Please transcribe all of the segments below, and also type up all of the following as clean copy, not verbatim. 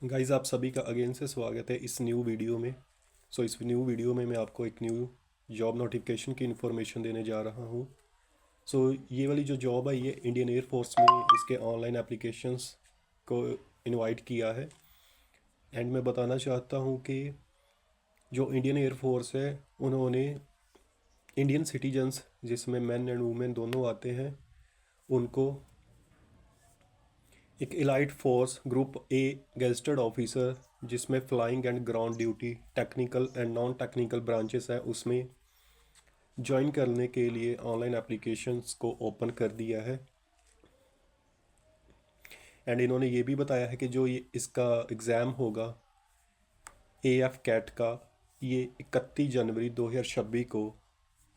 Guys आप सभी का अगेन से स्वागत है इस न्यू वीडियो में। इस न्यू वीडियो में मैं आपको एक न्यू जॉब नोटिफिकेशन की इन्फॉर्मेशन देने जा रहा हूँ। ये वाली जो जॉब है ये इंडियन एयर फोर्स में इसके ऑनलाइन एप्लीकेशंस को इनवाइट किया है। एंड मैं बताना चाहता हूँ कि जो इंडियन एयर फोर्स है उन्होंने इंडियन सिटीजन्स जिसमें मैन एंड वुमेन दोनों आते हैं उनको एक elite force group A gazetted officer जिसमें flying and ground duty technical and non technical branches है उसमें ज्वाइन करने के लिए ऑनलाइन एप्लीकेशंस को ओपन कर दिया है। एंड इन्होंने ये भी बताया है कि जो ये इसका एग्ज़ाम होगा एएफ कैट का ये 31 जनवरी 2026 को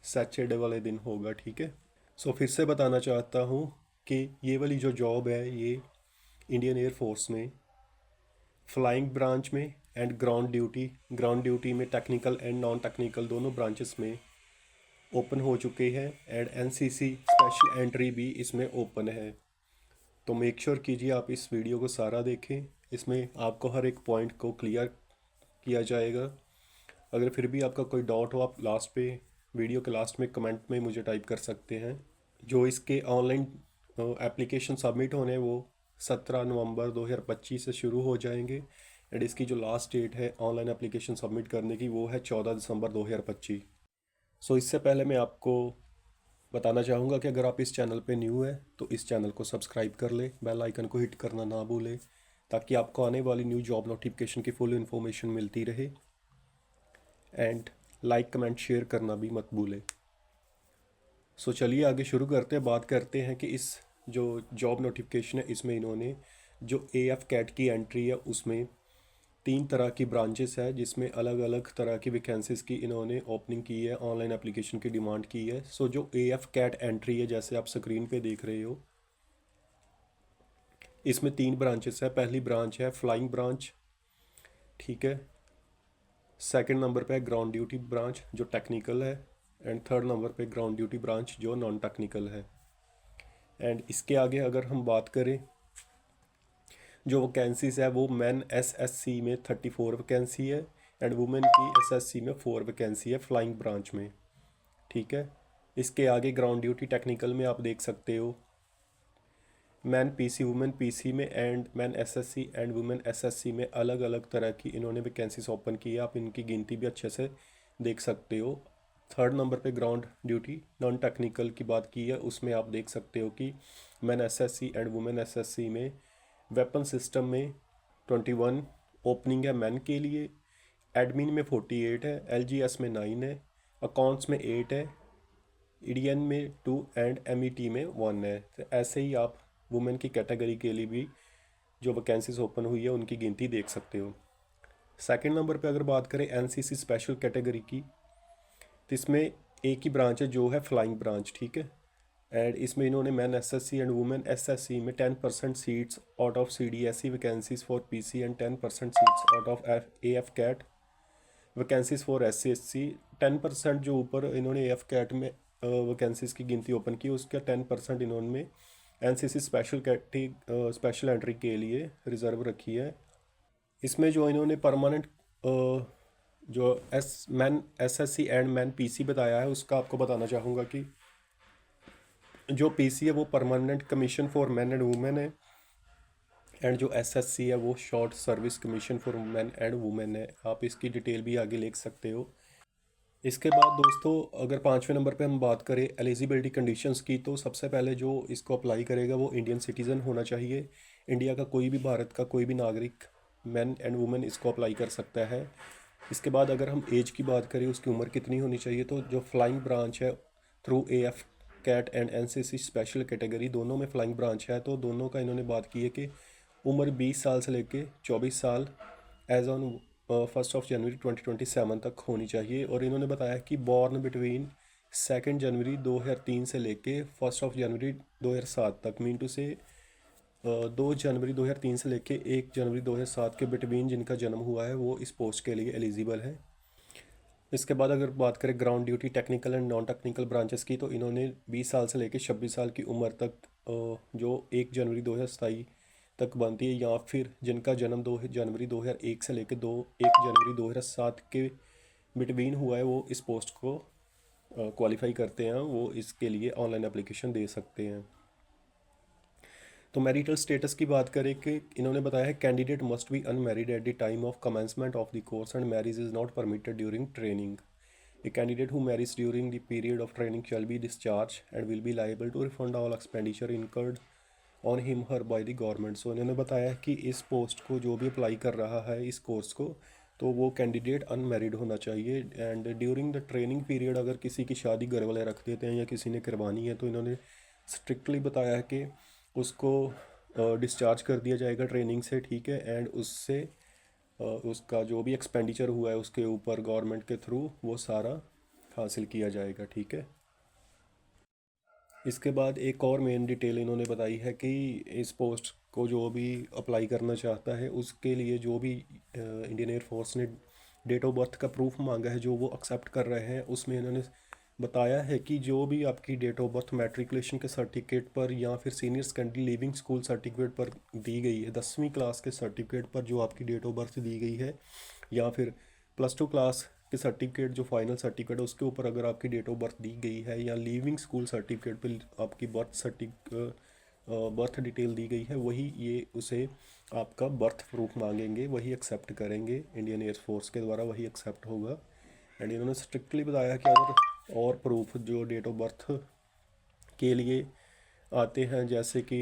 सैटरडे वाले दिन होगा। ठीक है। फिर से बताना चाहता हूँ कि ये वाली जो जॉब है ये इंडियन एयर फोर्स में फ्लाइंग ब्रांच में एंड ग्राउंड ड्यूटी में टेक्निकल एंड नॉन टेक्निकल दोनों ब्रांचेस में ओपन हो चुके हैं। एंड एनसीसी स्पेशल एंट्री भी इसमें ओपन है। तो मेक श्योर कीजिए आप इस वीडियो को सारा देखें, इसमें आपको हर एक पॉइंट को क्लियर किया जाएगा। अगर फिर भी आपका कोई डाउट हो आप लास्ट पे वीडियो के लास्ट में कमेंट में मुझे टाइप कर सकते हैं। जो इसके ऑनलाइन एप्लीकेशन सबमिट होने वो 17 नवंबर 2025 से शुरू हो जाएंगे। एंड इसकी जो लास्ट डेट है ऑनलाइन एप्लीकेशन सबमिट करने की वो है 14 दिसंबर 2025। इससे पहले मैं आपको बताना चाहूँगा कि अगर आप इस चैनल पे न्यू है तो इस चैनल को सब्सक्राइब कर ले, बेल आइकन को हिट करना ना भूलें ताकि आपको आने वाली न्यू जॉब नोटिफिकेशन की फुल इन्फॉर्मेशन मिलती रहे। एंड लाइक कमेंट शेयर करना भी मत भूलें। चलिए आगे शुरू करते हैं। बात करते हैं कि इस जो जॉब नोटिफिकेशन है इसमें इन्होंने जो एएफ कैट की एंट्री है उसमें 3 तरह की ब्रांचेस है जिसमें अलग अलग तरह की वैकेंसीज़ की इन्होंने ओपनिंग की है, ऑनलाइन एप्लीकेशन की डिमांड की है। जो एएफ कैट एंट्री है जैसे आप स्क्रीन पे देख रहे हो इसमें 3 ब्रांचेस है। पहली ब्रांच है फ्लाइंग ब्रांच, ठीक है। सेकंड नंबर पे है ग्राउंड ड्यूटी ब्रांच जो टेक्निकल है। एंड थर्ड नंबर पे ग्राउंड ड्यूटी ब्रांच जो नॉन टेक्निकल है। एंड इसके आगे अगर हम बात करें जो वैकेंसीज है वो मैन एसएससी में 34 वैकेंसी है एंड वुमेन की एसएससी में 4 वैकेंसी है फ्लाइंग ब्रांच में, ठीक है। इसके आगे ग्राउंड ड्यूटी टेक्निकल में आप देख सकते हो मैन पीसी वुमेन पीसी में and man SSC and women SSC में अलग अलग तरह की इन्होंने वैकेंसीज ओपन की है। आप इनकी गिनती भी अच्छे से देख सकते हो। थर्ड नंबर पे ग्राउंड ड्यूटी नॉन टेक्निकल की बात की है उसमें आप देख सकते हो कि man SSC and women SSC में वेपन सिस्टम में 21 ओपनिंग है मैन के लिए, एडमिन में 48 है, एलजीएस में 9 है, अकाउंट्स में 8 है, ईडीएन में 2 एंड एमईटी में 1 है। तो ऐसे ही आप वुमेन की कैटेगरी के लिए भी जो वैकेंसीज ओपन हुई है उनकी गिनती देख सकते हो। सेकंड नंबर पे अगर बात करें एनसीसी स्पेशल कैटेगरी की तो इसमें एक ही ब्रांच है जो है फ्लाइंग ब्रांच, ठीक है। एंड इसमें इन्होंने man SSC and women SSC में 10% seats out of CDSE vacancies for PC and 10% seats out of AF CAT vacancies for SCSC. 10% जो ऊपर इन्होंने एएफ कैट में वैकेंसीज की गिनती ओपन की उसका 10% इन्होंने एनसीसी स्पेशल एंट्री के लिए रिजर्व रखी है। इसमें जो इन्होंने परमानेंट जो man SSC and man PC बताया है उसका आपको बताना चाहूँगा कि जो पीसी है वो permanent commission for man and women है एंड जो एसएससी है वो short service commission for man and women है। आप इसकी डिटेल भी आगे लिख सकते हो। इसके बाद दोस्तों अगर 5वें नंबर पे हम बात करें एलिजिबिलिटी कंडीशंस की तो सबसे पहले जो इसको अप्लाई करेगा वो इंडियन सिटीज़न होना चाहिए। इंडिया का कोई भी, भारत का कोई भी नागरिक मैन एंड वुमेन इसको अप्लाई कर सकता है। इसके बाद अगर हम एज की बात करें उसकी उम्र कितनी होनी चाहिए तो जो फ्लाइंग ब्रांच है through AFCAT and NCC special category दोनों में फ्लाइंग ब्रांच है तो दोनों का इन्होंने बात की है कि उम्र 20 साल से लेके 24 साल एज ऑन 1 जनवरी 2027 तक होनी चाहिए। और इन्होंने बताया कि बॉर्न बिटवीन 2 जनवरी 2003 से लेके 1 जनवरी 2007 तक, मीन टू से 2 जनवरी 2003 से लेके 1 जनवरी 2007 के बिटवीन जिनका जन्म हुआ है वो इस पोस्ट के लिए एलिजिबल है। इसके बाद अगर बात करें ground duty technical and non technical branches की तो इन्होंने 20 साल से लेकर 26 साल की उम्र तक जो 1 जनवरी 2027 तक बनती है, या फिर जिनका जन्म 2 जनवरी 2001 से लेकर 1 जनवरी 2007 के बिटवीन हुआ है, वो इस पोस्ट को क्वालिफाई करते हैं, वो इसके लिए ऑनलाइन एप्लीकेशन दे सकते हैं। तो मैरिटल स्टेटस की बात करें कि इन्होंने बताया है candidate must be unmarried at the time of commencement of the course and marriage is not permitted during training. A candidate who marries during the period of training shall be discharged and will be liable to refund all expenditure incurred on him her by the government। सो इन्होंने बताया कि इस post को जो भी apply कर रहा है इस कोर्स को, तो वो कैंडिडेट अनमैरिड होना चाहिए। And during the training period अगर किसी की शादी घर वाले रख देते हैं या किसी ने करवानी है, तो इन्होंने स्ट्रिक्टली बताया है कि उसको डिस्चार्ज कर दिया जाएगा ट्रेनिंग से, ठीक है। एंड उससे उसका जो भी एक्सपेंडिचर हुआ है उसके ऊपर गवर्नमेंट के थ्रू वो सारा हासिल किया जाएगा, ठीक है। इसके बाद एक और मेन डिटेल इन्होंने बताई है कि इस पोस्ट को जो भी अप्लाई करना चाहता है उसके लिए जो भी इंडियन एयरफोर्स ने डेट ऑफ बर्थ का प्रूफ मांगा है जो वो एक्सेप्ट कर रहे हैं, उसमें इन्होंने बताया है कि जो भी आपकी डेट ऑफ बर्थ मैट्रिकुलेशन के सर्टिफिकेट पर या फिर senior secondary living school certificate पर दी गई है, 10वीं क्लास के सर्टिफिकेट पर जो आपकी डेट ऑफ बर्थ दी गई है, या फिर +2 क्लास के सर्टिफिकेट जो फाइनल सर्टिफिकेट है उसके ऊपर अगर आपकी डेट ऑफ बर्थ दी गई है, या लिविंग स्कूल सर्टिफिकेट पर आपकी बर्थ डिटेल दी गई है, वही ये उसे आपका बर्थ प्रूफ मांगेंगे, वही एक्सेप्ट करेंगे इंडियन एयरफोर्स के द्वारा, वही एक्सेप्ट होगा। एंड इन्होंने स्ट्रिक्टली बताया कि अगर और प्रूफ जो डेट ऑफ बर्थ के लिए आते हैं, जैसे कि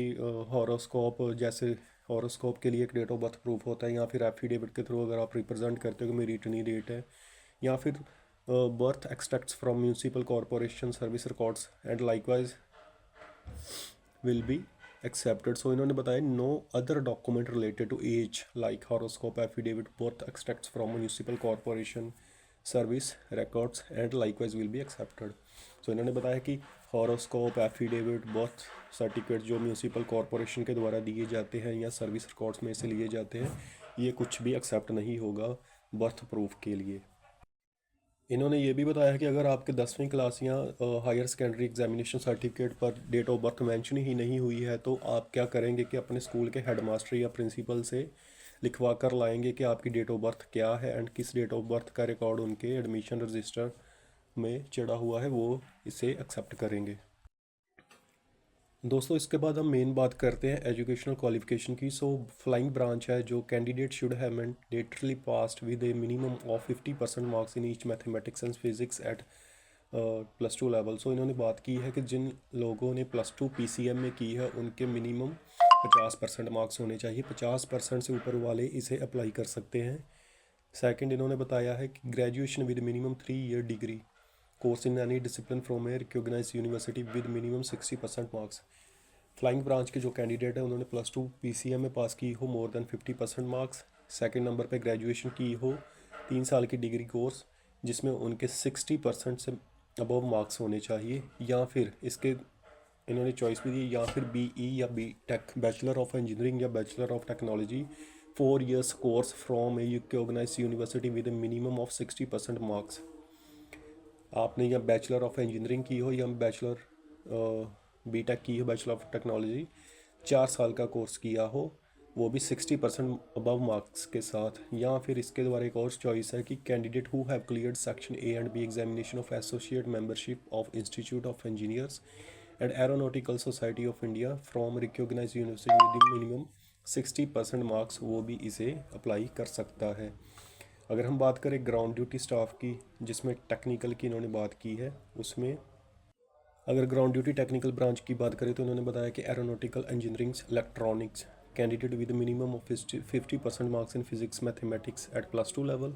हॉरोस्कोप, जैसे हॉरोस्कोप के लिए एक डेट ऑफ बर्थ प्रूफ होता है, या फिर एफिडेविट के थ्रू अगर आप रिप्रेजेंट करते हो कि मेरी इतनी डेट है, या फिर birth extracts from municipal corporation service records and likewise will be accepted. So इन्होंने बताया no other document related to age like horoscope, affidavit, birth extracts from municipal corporation service records and likewise will be accepted. So इन्होंने बताया कि horoscope, affidavit, birth certificate जो municipal corporation के द्वारा दिए जाते हैं या सर्विस रिकॉर्ड्स में से लिए जाते हैं, ये कुछ भी एक्सेप्ट नहीं होगा बर्थ प्रूफ के लिए। इन्होंने ये भी बताया कि अगर आपके 10वीं क्लास या हायर सेकेंडरी एग्जामिनेशन सर्टिफिकेट पर डेट ऑफ बर्थ मेंशन ही नहीं हुई है, तो आप क्या करेंगे कि अपने स्कूल के हेडमास्टर या प्रिंसिपल से लिखवा कर लाएंगे कि आपकी डेट ऑफ बर्थ क्या है, एंड किस डेट ऑफ बर्थ का रिकॉर्ड उनके एडमिशन रजिस्टर में चढ़ा हुआ है, वो इसे एक्सेप्ट करेंगे। दोस्तों इसके बाद हम मेन बात करते हैं एजुकेशनल क्वालिफिकेशन की। सो फ्लाइंग ब्रांच है जो candidate should have mandatorily passed with a minimum of 50% marks in each mathematics and physics at +2 level. So इन्होंने बात की है कि जिन लोगों ने +2 PCM में की है उनके मिनिमम 50% मार्क्स होने चाहिए, 50% से ऊपर वाले इसे अप्लाई कर सकते हैं। सेकंड इन्होंने बताया है कि graduation with minimum 3 year degree course in any discipline from a recognised university with minimum 60% marks. Flying branch के जो कैंडिडेट है उन्होंने +2 PCM में पास की हो more than 50% marks, second number पे ग्रेजुएशन की हो 3 साल की डिग्री कोर्स जिसमें उनके 60% से अबव मार्क्स होने चाहिए, या फिर इसके इन्होंने चॉइस भी दी, या फिर BE या BTech बैचलर ऑफ इंजीनियरिंग या bachelor of technology 4 years course from a recognised university with a minimum of 60% marks. आपने या बैचलर ऑफ इंजीनियरिंग की हो या बैचलर BTech की हो, बैचलर ऑफ टेक्नोलॉजी 4 साल का कोर्स किया हो, वो भी 60% अबव मार्क्स के साथ, या फिर इसके द्वारा एक और चॉइस है कि candidate who have cleared section A and B examination of associate membership of institute of engineers and aeronautical society of India from recognised university with minimum 60% marks, वो भी इसे अप्लाई कर सकता है। अगर हम बात करें ग्राउंड ड्यूटी स्टाफ की, जिसमें टेक्निकल की इन्होंने बात की है, उसमें अगर ग्राउंड ड्यूटी टेक्निकल ब्रांच की बात करें तो इन्होंने बताया कि aeronautical engineering electronics candidate with minimum of 50% marks in physics mathematics eight +2 level.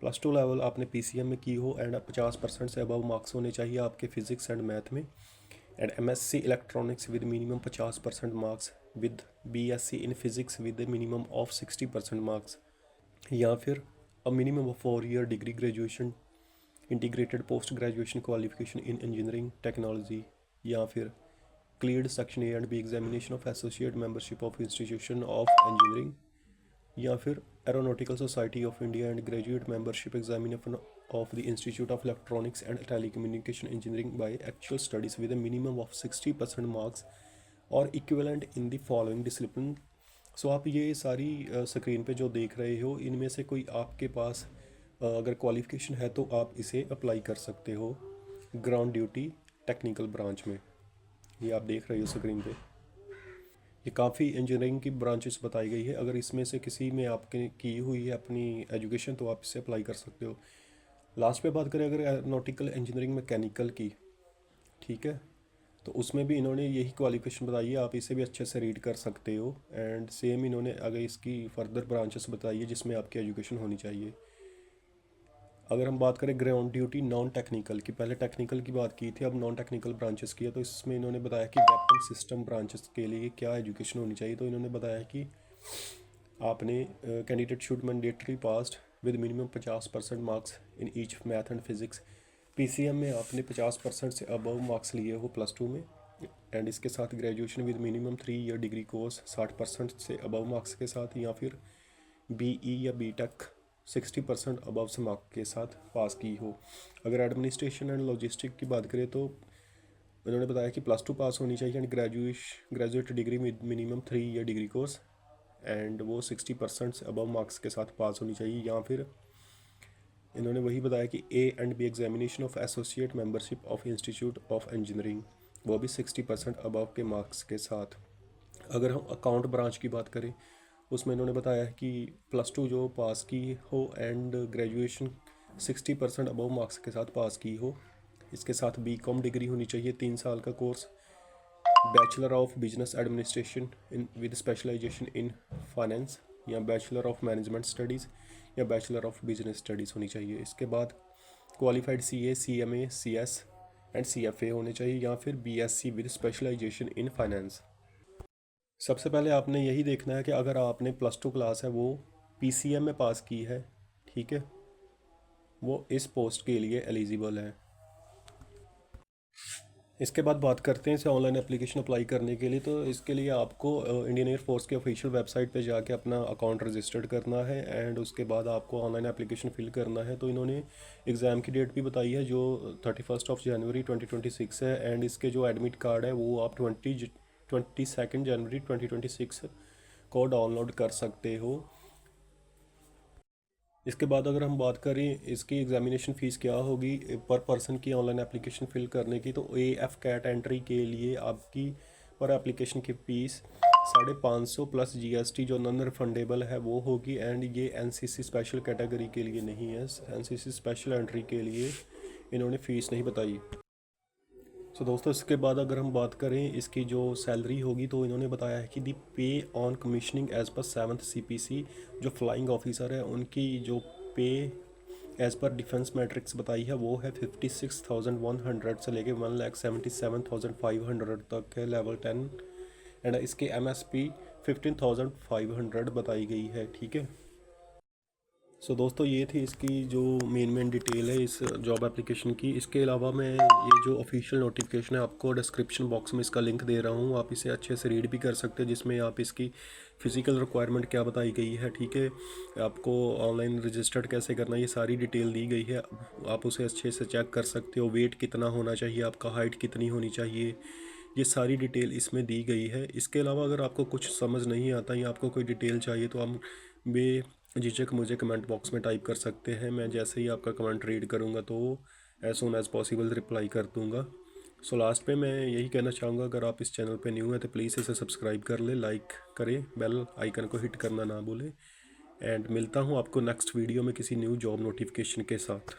+2 level आपने PCM में की हो एंड 50% से अबव मार्क्स होने चाहिए आपके फिजिक्स एंड मैथ में, and MSc electronics with minimum 50% marks with BSc in physics with minimum of 60% marks, या फिर a minimum of 4 year degree graduation integrated post graduation qualification in engineering technology, या फिर cleared section A and B examination of associate membership of institution of engineering, या फिर aeronautical society of India and graduate membership examination of the institute of electronics and telecommunication engineering by actual studies with a minimum of 60% marks और equivalent in the following discipline so आप ये सारी screen पे जो देख रहे हो, इनमें से कोई आपके पास अगर क्वालिफ़िकेशन है तो आप इसे अप्लाई कर सकते हो ग्राउंड ड्यूटी टेक्निकल ब्रांच में। ये आप देख रहे हो स्क्रीन पे, ये काफ़ी इंजीनियरिंग की ब्रांचेस बताई गई है। अगर इसमें से किसी में आपके की हुई है अपनी एजुकेशन तो आप इसे अप्लाई कर सकते हो। लास्ट पे बात करें अगर एरोनॉटिकल इंजीनियरिंग मैकेनिकल की, ठीक है, तो उसमें भी इन्होंने यही क्वालिफिकेशन बताई है, आप इसे भी अच्छे से रीड कर सकते हो। एंड सेम इन्होंने अगर इसकी फर्दर ब्रांचेस बताई है जिसमें आपकी एजुकेशन होनी चाहिए। अगर हम बात करें ग्राउंड ड्यूटी नॉन टेक्निकल की, पहले टेक्निकल की बात की थी, अब नॉन टेक्निकल ब्रांचेस की है, तो इसमें इन्होंने बताया कि वेपन सिस्टम ब्रांचेस के लिए क्या एजुकेशन होनी चाहिए। तो इन्होंने बताया कि आपने candidate should mandatory passed with minimum 50% marks in each math and physics. PCM में आपने 50% से अबव मार्क्स लिए हो +2 में, एंड इसके साथ graduation with minimum 3 year degree course 60% से अबव मार्क्स के साथ, या फिर बीई या बीटेक 60% अबव से मार्क के साथ पास की हो। अगर एडमिनिस्ट्रेशन एंड लॉजिस्टिक की बात करें तो उन्होंने बताया कि +2 पास होनी चाहिए and graduate degree minimum 3 year degree course, and वो 60% से अबव मार्क्स के साथ पास होनी चाहिए। या फिर इन्होंने वही बताया कि A and B examination of associate membership of institute of engineering, वो भी 60% अबव के मार्क्स के साथ। अगर हम अकाउंट ब्रांच की बात करें उसमें इन्होंने बताया है कि +2 जो पास की हो एंड ग्रेजुएशन 60% अबव मार्क्स के साथ पास की हो। इसके साथ बीकॉम डिग्री होनी चाहिए 3 साल का course, bachelor of business administration in with specialisation in finance, या बैचलर ऑफ मैनेजमेंट स्टडीज़ या बैचलर ऑफ बिजनेस स्टडीज़ होनी चाहिए। इसके बाद qualified CA CMA CS and CFA होने चाहिए, या फिर BSc with specialisation in finance. सबसे पहले आपने यही देखना है कि अगर आपने +2 क्लास है वो PCM में पास की है, ठीक है, वो इस पोस्ट के लिए एलिजिबल है। इसके बाद बात करते हैं इसे ऑनलाइन एप्लीकेशन अप्लाई करने के लिए। तो इसके लिए आपको इंडियन एयरफोर्स के ऑफिशियल वेबसाइट पे जाके अपना अकाउंट रजिस्टर्ड करना है, एंड उसके बाद आपको ऑनलाइन एप्लीकेशन फिल करना है। तो इन्होंने एग्ज़ाम की डेट भी बताई है जो 31 जनवरी 2026 है, एंड इसके जो एडमिट कार्ड है वो आप 22 जनवरी 2026 को डाउनलोड कर सकते हो। इसके बाद अगर हम बात करें इसकी एग्जामिनेशन फ़ीस क्या होगी पर पर्सन की ऑनलाइन एप्लीकेशन फ़िल करने की, तो AF कैटेगरी के लिए आपकी पर एप्लीकेशन की फ़ीस 550 प्लस GST जो नॉन रिफंडेबल है वो होगी। एंड ये NCC स्पेशल कैटेगरी के लिए नहीं है, NCC स्पेशल एंट्री के लिए इन्होंने फ़ीस नहीं बताई। सो दोस्तों इसके बाद अगर हम बात करें इसकी जो सैलरी होगी तो इन्होंने बताया है कि दी पे on commissioning as per 7th CPC जो फ्लाइंग ऑफिसर है उनकी जो पे एज़ पर डिफेंस मैट्रिक्स बताई है वो है 56,100 से लेके 1,77,500 तक है लेवल 10, एंड इसके MSP 15,500 बताई गई है, ठीक है। सो दोस्तों ये थी इसकी जो मेन डिटेल है इस जॉब एप्लीकेशन की। इसके अलावा मैं ये जो ऑफिशियल नोटिफिकेशन है आपको डिस्क्रिप्शन बॉक्स में इसका लिंक दे रहा हूँ, आप इसे अच्छे से रीड भी कर सकते हैं, जिसमें आप इसकी फ़िज़िकल रिक्वायरमेंट क्या बताई गई है, ठीक है, आपको ऑनलाइन रजिस्टर्ड कैसे करना है ये सारी डिटेल दी गई है। आप उसे अच्छे से चेक कर सकते हो, वेट कितना होना चाहिए आपका, हाइट कितनी होनी चाहिए, ये सारी डिटेल इसमें दी गई है। इसके अलावा अगर आपको कुछ समझ नहीं आता या आपको कोई डिटेल चाहिए तो आप बेझिझक मुझे कमेंट बॉक्स में टाइप कर सकते हैं। मैं जैसे ही आपका कमेंट रीड करूँगा तो as soon as possible reply कर दूँगा। सो लास्ट पे मैं यही कहना चाहूँगा, अगर आप इस चैनल पे न्यू हैं तो प्लीज़ इसे सब्सक्राइब कर ले, लाइक करें, बेल आइकन को हिट करना ना भूलें, एंड मिलता हूँ आपको नेक्स्ट वीडियो में किसी न्यू जॉब नोटिफिकेशन के साथ।